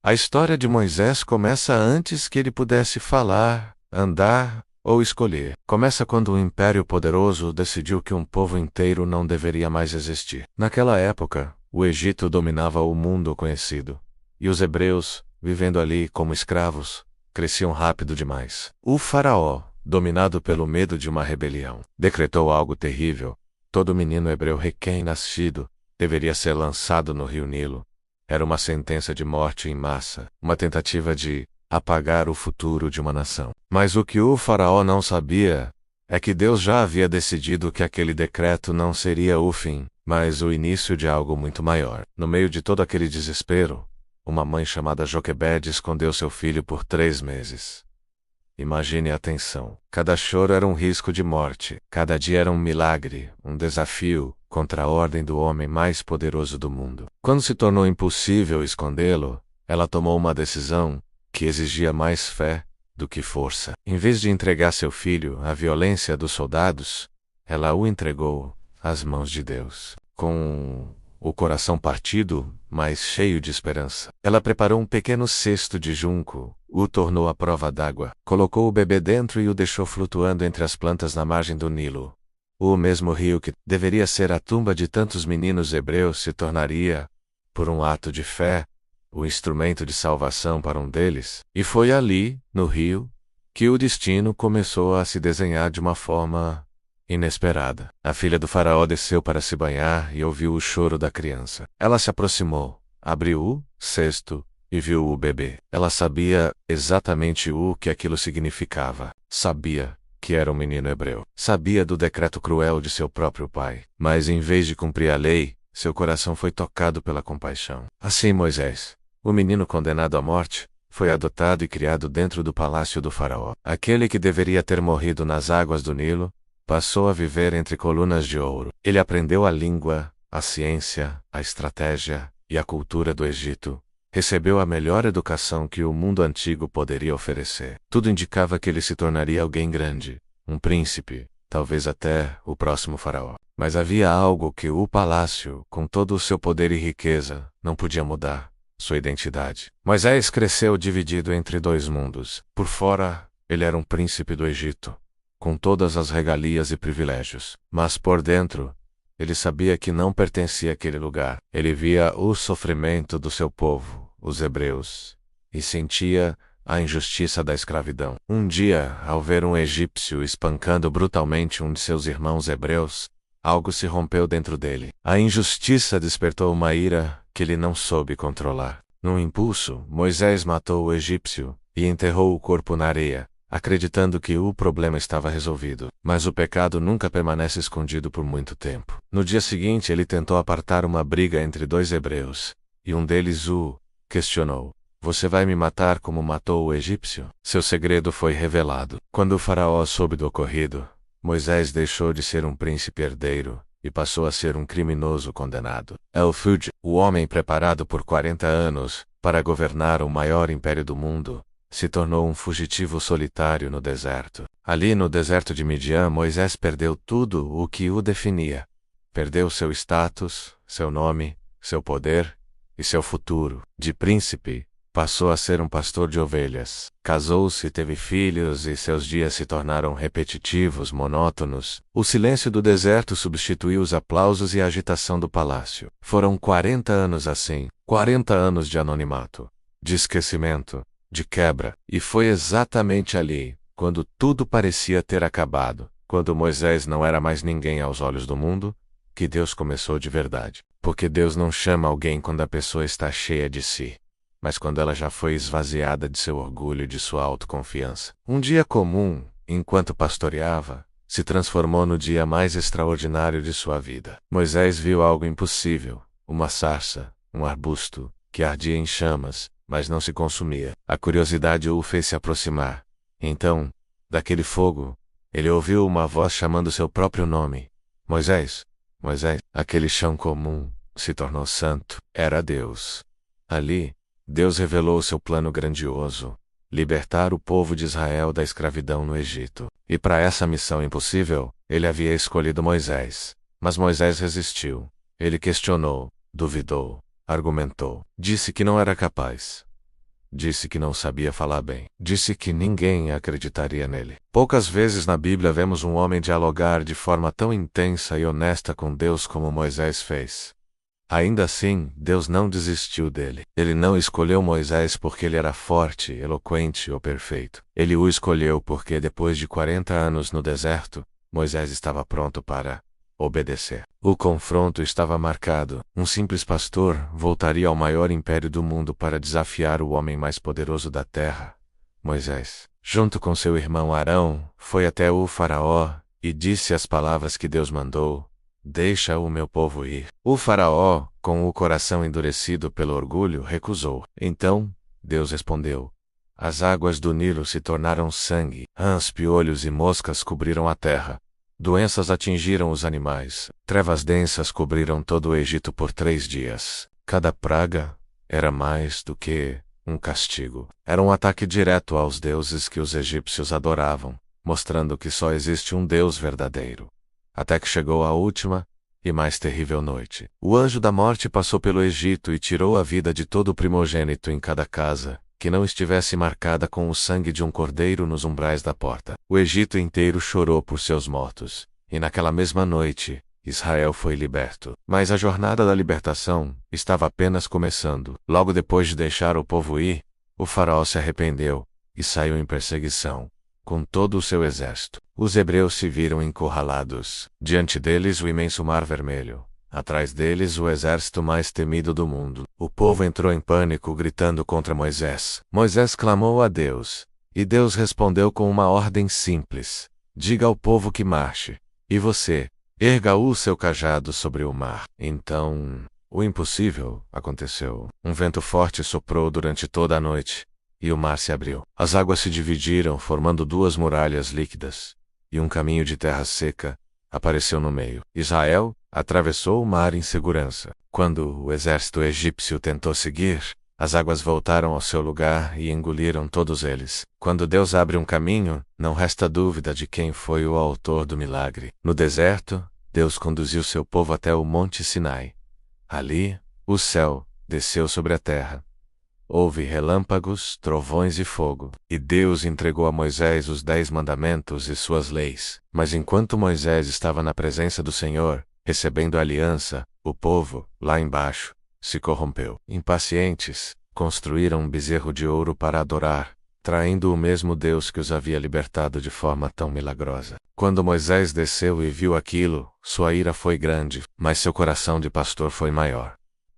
A história de Moisés começa antes que ele pudesse falar, andar ou escolher. Começa quando um império poderoso decidiu que um povo inteiro não deveria mais existir. Naquela época, o Egito dominava o mundo conhecido, e os hebreus, vivendo ali como escravos, cresciam rápido demais. O faraó, dominado pelo medo de uma rebelião, decretou algo terrível. Todo menino hebreu recém-nascido deveria ser lançado no rio Nilo. Era uma sentença de morte em massa, uma tentativa de apagar o futuro de uma nação. Mas o que o faraó não sabia é que Deus já havia decidido que aquele decreto não seria o fim, mas o início de algo muito maior. No meio de todo aquele desespero, uma mãe chamada Joquebede escondeu seu filho por 3 meses. Imagine a tensão. Cada choro era um risco de morte. Cada dia era um milagre, um desafio contra a ordem do homem mais poderoso do mundo. Quando se tornou impossível escondê-lo, ela tomou uma decisão que exigia mais fé do que força. Em vez de entregar seu filho à violência dos soldados, ela o entregou às mãos de Deus. Com o coração partido, mas cheio de esperança, ela preparou um pequeno cesto de junco, o tornou à prova d'água, colocou o bebê dentro e o deixou flutuando entre as plantas na margem do Nilo. O mesmo rio que deveria ser a tumba de tantos meninos hebreus se tornaria, por um ato de fé, o instrumento de salvação para um deles. E foi ali, no rio, que o destino começou a se desenhar de uma forma inesperada. A filha do faraó desceu para se banhar e ouviu o choro da criança. Ela se aproximou, abriu o cesto e viu o bebê. Ela sabia exatamente o que aquilo significava. Sabia que era um menino hebreu. Sabia do decreto cruel de seu próprio pai. Mas em vez de cumprir a lei, seu coração foi tocado pela compaixão. Assim Moisés, o menino condenado à morte, foi adotado e criado dentro do palácio do faraó. Aquele que deveria ter morrido nas águas do Nilo, passou a viver entre colunas de ouro. Ele aprendeu a língua, a ciência, a estratégia e a cultura do Egito. Recebeu a melhor educação que o mundo antigo poderia oferecer. Tudo indicava que ele se tornaria alguém grande, um príncipe, talvez até o próximo faraó. Mas havia algo que o palácio, com todo o seu poder e riqueza, não podia mudar: sua identidade. Moisés cresceu dividido entre 2 mundos. Por fora, ele era um príncipe do Egito, com todas as regalias e privilégios. Mas por dentro, ele sabia que não pertencia àquele lugar. Ele via o sofrimento do seu povo, os hebreus, e sentia a injustiça da escravidão. Um dia, ao ver um egípcio espancando brutalmente um de seus irmãos hebreus, algo se rompeu dentro dele. A injustiça despertou uma ira que ele não soube controlar. Num impulso, Moisés matou o egípcio e enterrou o corpo na areia, acreditando que o problema estava resolvido. Mas o pecado nunca permanece escondido por muito tempo. No dia seguinte, ele tentou apartar uma briga entre 2 hebreus, e um deles o questionou: "Você vai me matar como matou o egípcio?" Seu segredo foi revelado. Quando o faraó soube do ocorrido, Moisés deixou de ser um príncipe herdeiro e passou a ser um criminoso condenado. El-Fudj, o homem preparado por 40 anos para governar o maior império do mundo, se tornou um fugitivo solitário no deserto. Ali no deserto de Midian, Moisés perdeu tudo o que o definia. Perdeu seu status, seu nome, seu poder e seu futuro. De príncipe, passou a ser um pastor de ovelhas. Casou-se, teve filhos e seus dias se tornaram repetitivos, monótonos. O silêncio do deserto substituiu os aplausos e a agitação do palácio. Foram 40 anos assim, 40 anos de anonimato, de esquecimento, de quebra. E foi exatamente ali, quando tudo parecia ter acabado, quando Moisés não era mais ninguém aos olhos do mundo, que Deus começou de verdade. Porque Deus não chama alguém quando a pessoa está cheia de si, mas quando ela já foi esvaziada de seu orgulho e de sua autoconfiança. Um dia comum, enquanto pastoreava, se transformou no dia mais extraordinário de sua vida. Moisés viu algo impossível: uma sarça, um arbusto, que ardia em chamas, mas não se consumia. A curiosidade o fez se aproximar. Então, daquele fogo, ele ouviu uma voz chamando seu próprio nome: "Moisés, Moisés." Aquele chão comum se tornou santo. Era Deus. Ali, Deus revelou seu plano grandioso: libertar o povo de Israel da escravidão no Egito. E para essa missão impossível, ele havia escolhido Moisés. Mas Moisés resistiu. Ele questionou, duvidou, argumentou, disse que não era capaz. Disse que não sabia falar bem. Disse que ninguém acreditaria nele. Poucas vezes na Bíblia vemos um homem dialogar de forma tão intensa e honesta com Deus como Moisés fez. Ainda assim, Deus não desistiu dele. Ele não escolheu Moisés porque ele era forte, eloquente ou perfeito. Ele o escolheu porque, depois de 40 anos no deserto, Moisés estava pronto para obedecer. O confronto estava marcado. Um simples pastor voltaria ao maior império do mundo para desafiar o homem mais poderoso da terra, Moisés. Junto com seu irmão Arão, foi até o faraó e disse as palavras que Deus mandou: "Deixa o meu povo ir." O faraó, com o coração endurecido pelo orgulho, recusou. Então, Deus respondeu. As águas do Nilo se tornaram sangue, rãs, piolhos e moscas cobriram a terra. Doenças atingiram os animais, trevas densas cobriram todo o Egito por 3 dias. Cada praga era mais do que um castigo. Era um ataque direto aos deuses que os egípcios adoravam, mostrando que só existe um Deus verdadeiro. Até que chegou a última e mais terrível noite. O anjo da morte passou pelo Egito e tirou a vida de todo o primogênito em cada casa, que não estivesse marcada com o sangue de um cordeiro nos umbrais da porta. O Egito inteiro chorou por seus mortos, e naquela mesma noite, Israel foi liberto. Mas a jornada da libertação estava apenas começando. Logo depois de deixar o povo ir, o faraó se arrependeu e saiu em perseguição com todo o seu exército. Os hebreus se viram encurralados. Diante deles o imenso Mar Vermelho. Atrás deles o exército mais temido do mundo. O povo entrou em pânico, gritando contra Moisés. Moisés clamou a Deus, e Deus respondeu com uma ordem simples: diga ao povo que marche. E você, erga o seu cajado sobre o mar. Então, o impossível aconteceu. Um vento forte soprou durante toda a noite, e o mar se abriu. As águas se dividiram, formando 2 muralhas líquidas, e um caminho de terra seca apareceu no meio. Israel atravessou o mar em segurança. Quando o exército egípcio tentou seguir, as águas voltaram ao seu lugar e engoliram todos eles. Quando Deus abre um caminho, não resta dúvida de quem foi o autor do milagre. No deserto, Deus conduziu seu povo até o Monte Sinai. Ali, o céu desceu sobre a terra. Houve relâmpagos, trovões e fogo. E Deus entregou a Moisés os 10 mandamentos e suas leis. Mas enquanto Moisés estava na presença do Senhor, recebendo a aliança, o povo, lá embaixo, se corrompeu. Impacientes, construíram um bezerro de ouro para adorar, traindo o mesmo Deus que os havia libertado de forma tão milagrosa. Quando Moisés desceu e viu aquilo, sua ira foi grande, mas seu coração de pastor foi maior.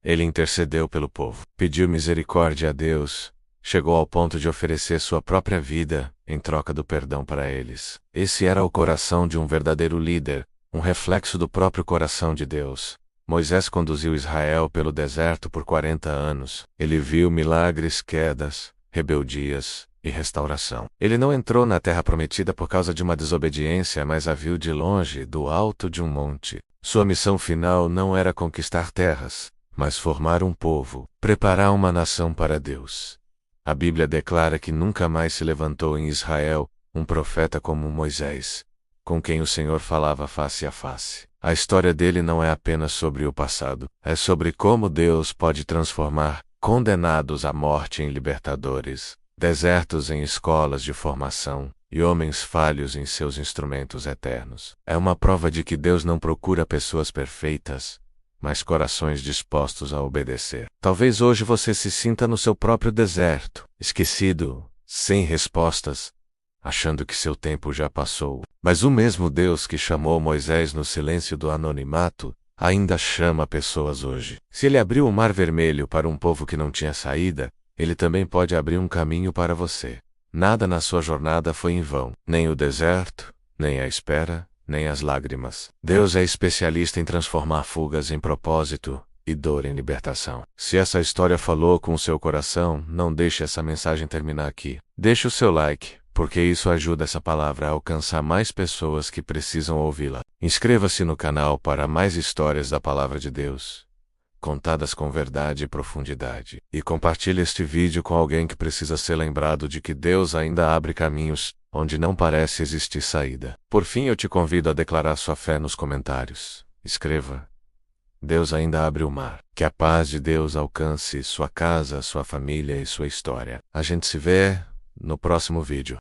Ele intercedeu pelo povo, pediu misericórdia a Deus, chegou ao ponto de oferecer sua própria vida em troca do perdão para eles. Esse era o coração de um verdadeiro líder, um reflexo do próprio coração de Deus. Moisés conduziu Israel pelo deserto por 40 anos. Ele viu milagres, quedas, rebeldias e restauração. Ele não entrou na terra prometida por causa de uma desobediência, mas a viu de longe, do alto de um monte. Sua missão final não era conquistar terras, mas formar um povo, preparar uma nação para Deus. A Bíblia declara que nunca mais se levantou em Israel um profeta como Moisés, com quem o Senhor falava face a face. A história dele não é apenas sobre o passado, é sobre como Deus pode transformar condenados à morte em libertadores, desertos em escolas de formação, e homens falhos em seus instrumentos eternos. É uma prova de que Deus não procura pessoas perfeitas, mas corações dispostos a obedecer. Talvez hoje você se sinta no seu próprio deserto, esquecido, sem respostas, achando que seu tempo já passou. Mas o mesmo Deus que chamou Moisés no silêncio do anonimato, ainda chama pessoas hoje. Se ele abriu o Mar Vermelho para um povo que não tinha saída, ele também pode abrir um caminho para você. Nada na sua jornada foi em vão, nem o deserto, nem a espera, nem as lágrimas. Deus é especialista em transformar fugas em propósito e dor em libertação. Se essa história falou com o seu coração, não deixe essa mensagem terminar aqui. Deixe o seu like, porque isso ajuda essa palavra a alcançar mais pessoas que precisam ouvi-la. Inscreva-se no canal para mais histórias da Palavra de Deus, contadas com verdade e profundidade. E compartilhe este vídeo com alguém que precisa ser lembrado de que Deus ainda abre caminhos onde não parece existir saída. Por fim, eu te convido a declarar sua fé nos comentários. Escreva: Deus ainda abre o mar. Que a paz de Deus alcance sua casa, sua família e sua história. A gente se vê no próximo vídeo.